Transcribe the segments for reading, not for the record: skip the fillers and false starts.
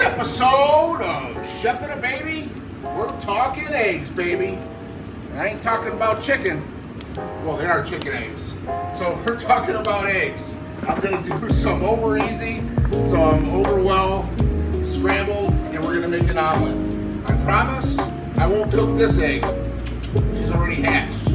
episode of Chef and a Baby, we're talking eggs, baby. And I ain't talking about chicken. Well, they are chicken eggs. So we're talking about eggs. I'm gonna do some over easy, some over well, scrambled, and we're gonna make an omelet. I promise I won't cook this egg. She's already hatched.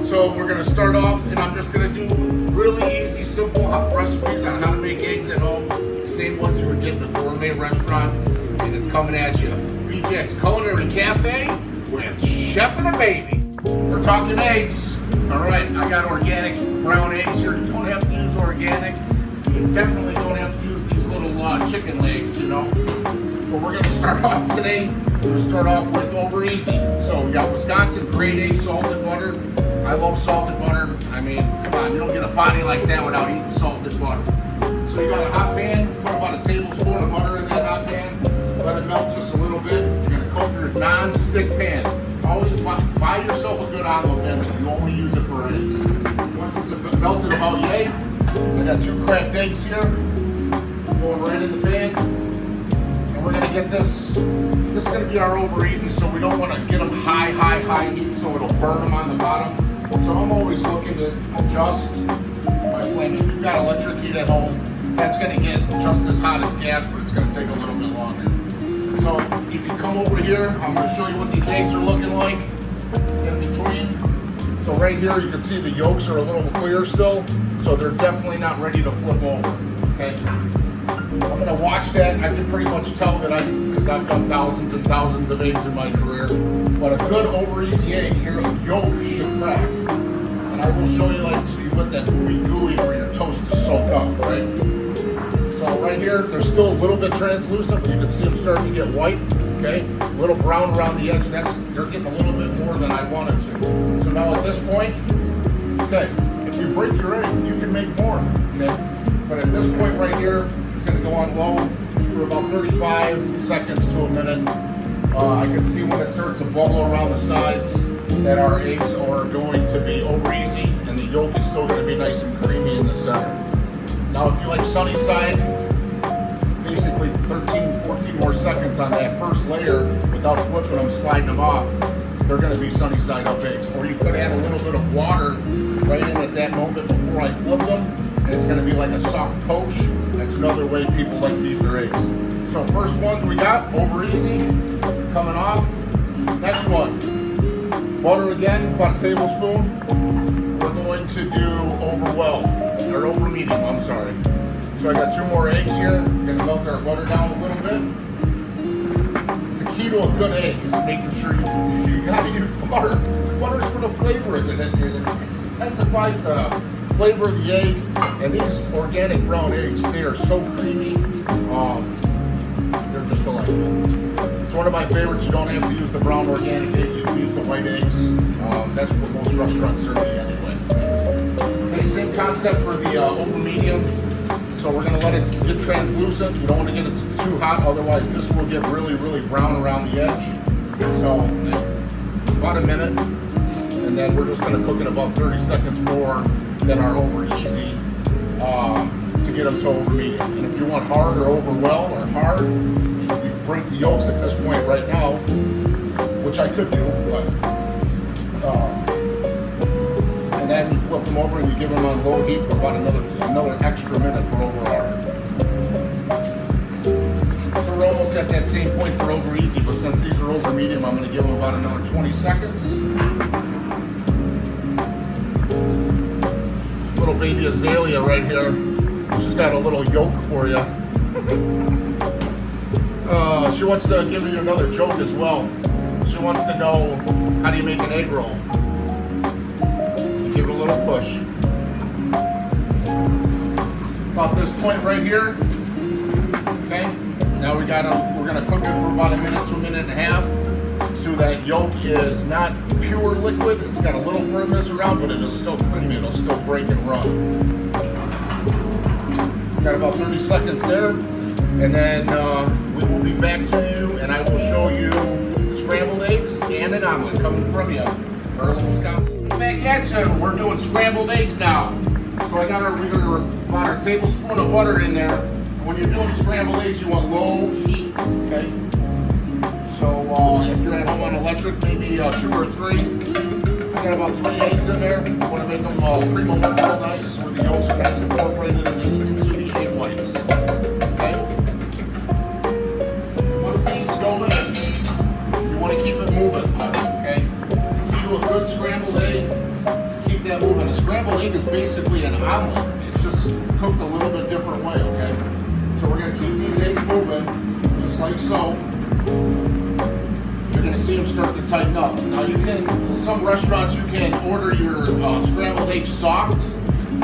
So we're gonna start off, and I'm just gonna do really easy, simple recipes on how to make eggs at home. The same ones you would get in a gourmet restaurant, and it's coming at you. BJ's Culinary Cafe with Chef and a Baby. We're talking eggs. All right, I got organic brown eggs here. You don't have to use organic. You definitely don't have to use these little chicken legs, you know. But we're gonna start off today. We're gonna start off with over easy. So we got Wisconsin grade A salted butter. I love salted butter. I mean, come on, you don't get a body like that without eating salted butter. So you got a hot pan, put about a tablespoon of butter in that hot pan, let it melt just a little bit. You're gonna coat your non-stick pan. Always buy yourself a good omelet pan, but you only use it for eggs. Once it's melted about yay, I got 2 cracked eggs here, going right in the pan. And we're gonna get this is gonna be our over easy, so we don't wanna get them high heat so it'll burn them on the bottom. So I'm always looking to adjust my flame. If you've got electric heat at home, that's gonna get just as hot as gas, but it's gonna take a little bit longer. So you can come over here. I'm gonna show you what these eggs are looking like in between. So right here, you can see the yolks are a little clear still, so they're definitely not ready to flip over, okay? I'm gonna watch that. I can pretty much tell that because I've done thousands and thousands of eggs in my career. But a good over easy egg, your yolk should crack. And I will show you so you put that gooey where your toast is soaked up, right? So right here, they're still a little bit translucent, but you can see them starting to get white, okay? A little brown around the edge. They're getting a little bit more than I wanted to. So now at this point, okay, if you break your egg, you can make more, okay? But at this point right here, it's gonna go on low for about 35 seconds to a minute. I can see when it starts to bubble around the sides that our eggs are going to be over easy, and the yolk is still gonna be nice and creamy in the center. Now if you like sunny side, basically 13, 14 more seconds on that first layer without flipping them, sliding them off, they're gonna be sunny side up eggs. Or you could add a little bit of water right in at that moment before I flip them, and it's gonna be like a soft poach. That's another way people like to eat their eggs. So first ones we got, over easy, coming off. Next one, butter again, about a tablespoon. We're going to do over well, or over medium, I'm sorry. So I got 2 more eggs here. We're gonna melt our butter down a little bit. It's the key to a good egg is making sure you gotta use butter. Butter's for the flavor, isn't it? It intensifies the flavor of the egg, and these organic brown eggs, they are so creamy. They're just delightful. It's one of my favorites. You don't have to use the brown organic eggs. You can use the white eggs. That's what most restaurants serve you anyway. Okay, same concept for the over medium. So we're gonna let it get translucent. You don't want to get it too hot, otherwise this will get really brown around the edge. So about a minute, and then we're just gonna cook it about 30 seconds more than our over easy to get them to over medium. And if you want hard or over well or hard, you break the yolks at this point right now, which I could do, but and then you flip them over and you give them on low heat for about another extra minute for over hard. So we're almost at that same point for over easy, but since these are over medium, I'm going to give them about another 20 seconds. Little baby azalea right here. She's got a little yolk for you. She wants to give you another joke as well. She wants to know, how do you make an egg roll? You give it a little push. About this point right here, okay? Now we're gonna cook it for about a minute to a minute and a half. So that yolk is not pure liquid. It's got a little firmness around, but it is still creamy. It'll still break and run. Got about 30 seconds there, and then we will be back to you, and I will show you scrambled eggs and an omelet coming from you, Berlin, Wisconsin. Back at you. We're doing scrambled eggs now. So we got our tablespoon of butter in there. When you're doing scrambled eggs, you want low heat, okay? So if you're at home on electric, maybe 2 or 3. I got about 3 eggs in there. I want to make them cream them up real nice where the yolks are nice incorporated into the egg whites. Okay? Once these go in, you want to keep it moving. Okay? Key to a good scrambled egg is to keep that moving. A scrambled egg is basically an omelet. It's just cooked a little bit different way, okay? So we're going to keep these eggs moving, just like so. You're going to see them start to tighten up. Now you can, in some restaurants, you can order your scrambled eggs soft. You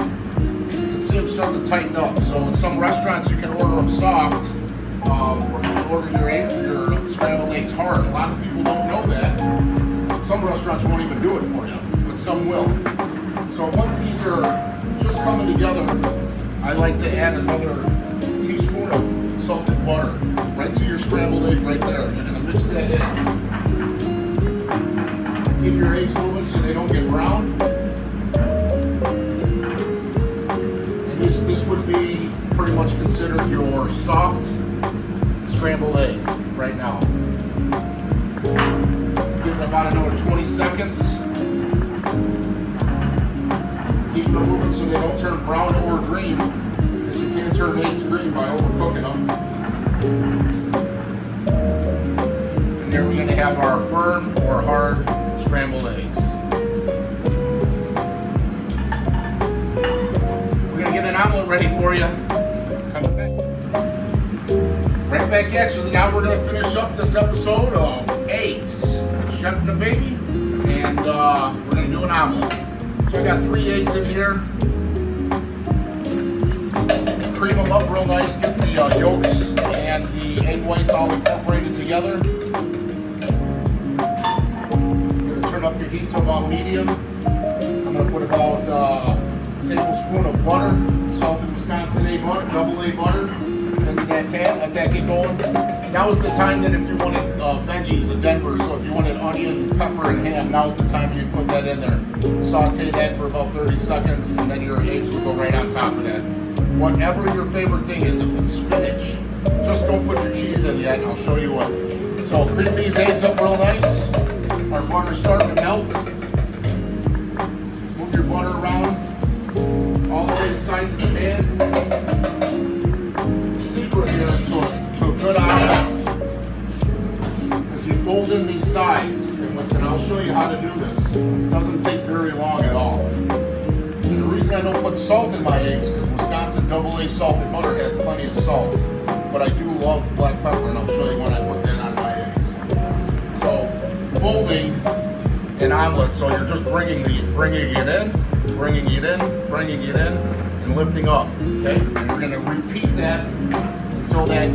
can see them start to tighten up. So in some restaurants, you can order them soft, or you can order your scrambled eggs hard. A lot of people don't know that. Some restaurants won't even do it for you, but some will. So once these are just coming together, I like to add another teaspoon of salted butter right to your scrambled egg right there. And you're going to mix that in. Keep your eggs moving so they don't get brown. And this would be pretty much considered your soft scrambled egg right now. Give it about another 20 seconds. Keep them moving so they don't turn brown or green, because you can't turn eggs green by overcooking them. And there we're going to have our firm or hard scrambled eggs. We're going to get an omelet ready for you. Coming back. Right back at you. Now we're going to finish up this episode of eggs with Chef and the Baby, and we're going to do an omelet. So I got 3 eggs in here. Cream them up real nice, get the yolks and the egg whites all incorporated together. You're gonna turn up your heat to about medium. I'm gonna put about a tablespoon of butter, salted Wisconsin butter, double A butter, into that pan. Let that get going. Now's the time that if you wanted veggies in Denver, so if you wanted onion, pepper, and ham, now's the time you put that in there. Saute that for about 30 seconds, and then your eggs will go right on top of that. Whatever your favorite thing is, if it's spinach, just don't put your cheese in yet, and I'll show you what. So cream these eggs up real nice. Our butter's starting to melt. Move your butter around all the way to the sides of the pan. The secret here to a good omelet is you fold in these sides, and I'll show you how to do this. It doesn't take very long at all. And the reason I don't put salt in my eggs is because Wisconsin double A salted butter has plenty of salt. But I do love black pepper, and I'll show you when I put that on my eggs. So folding an omelet, so you're just bringing it in, bringing it in, and lifting up. Okay, and we're going to repeat that until that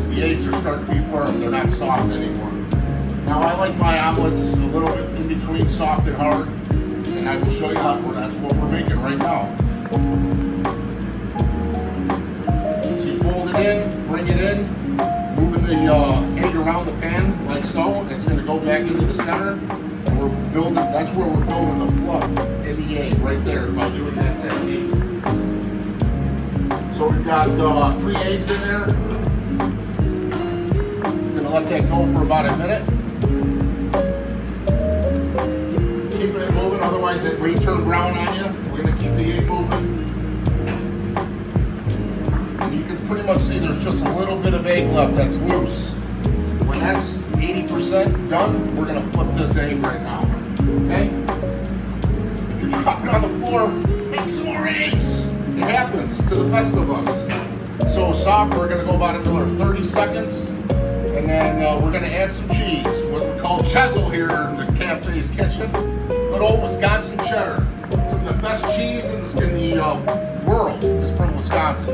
the eggs are starting to be firm. They're not soft anymore. Now I like my omelets a little bit in between soft and hard, and I will show you how. That's what we're making right now. So you fold it in, bring it in, moving the egg around the pan like so, and it's going to go back into the center. And we're building. That's where we're building the fluff in the egg right there by doing that technique. So we've got 3 eggs in there. Gonna let that go for about a minute. Keeping it moving, otherwise it may turn brown on you. We're gonna keep the egg moving. And you can pretty much see there's just a little bit of egg left that's loose. When that's 80% done, we're gonna flip this egg right now. Okay? If you're dropping on the floor, make some more eggs. It happens to the best of us. So soft, we're going to go about another 30 seconds. And then we're going to add some cheese, what we call cheddar here in the cafe's kitchen. Good old Wisconsin cheddar. Some of the best cheese in the world is from Wisconsin.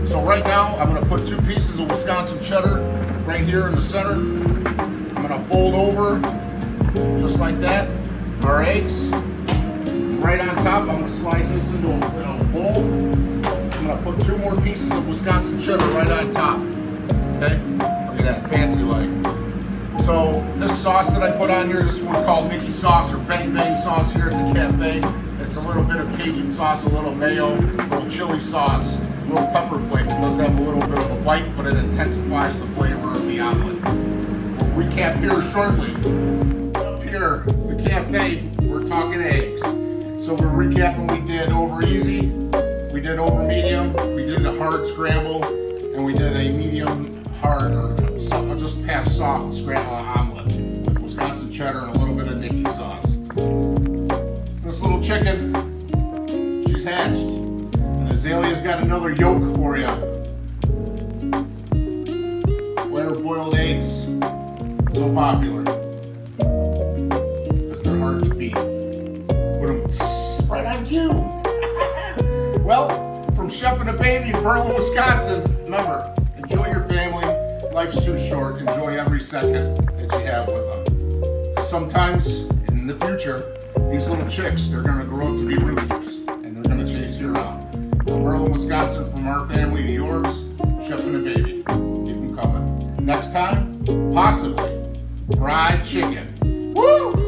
So right now, I'm going to put 2 pieces of Wisconsin cheddar right here in the center. I'm going to fold over, just like that, our eggs. Right on top, I'm going to slide this into a bowl. I'm going to put 2 more pieces of Wisconsin cheddar right on top. Okay? Look at that, fancy like. So this sauce that I put on here, this is what we call Mickey sauce or Bang Bang sauce here at the cafe. It's a little bit of Cajun sauce, a little mayo, a little chili sauce. little pepper flake. It does have a little bit of a bite, but it intensifies the flavor of the omelet. We'll recap here shortly. Up here, the cafe, we're talking eggs. So we're recapping. We did over easy, we did over medium, we did a hard scramble, and we did a medium hard or just past soft scramble omelet with Wisconsin cheddar and a little bit of Nikki sauce. This little chicken, she's hatched, and Azalea's got another yolk for you. Why are boiled eggs so popular? Because they're hard to beat. Put them right on cue. Well, from Chef and a Baby in Berlin, Wisconsin, remember, enjoy your family. Life's too short. Enjoy every second that you have with them. Sometimes, in the future, these little chicks, they're going to grow up to be roosters, and they're going to chase you around. From Berlin, Wisconsin, from our family to yours, Chef and a Baby. Keep them coming. Next time, possibly, fried chicken. Woo!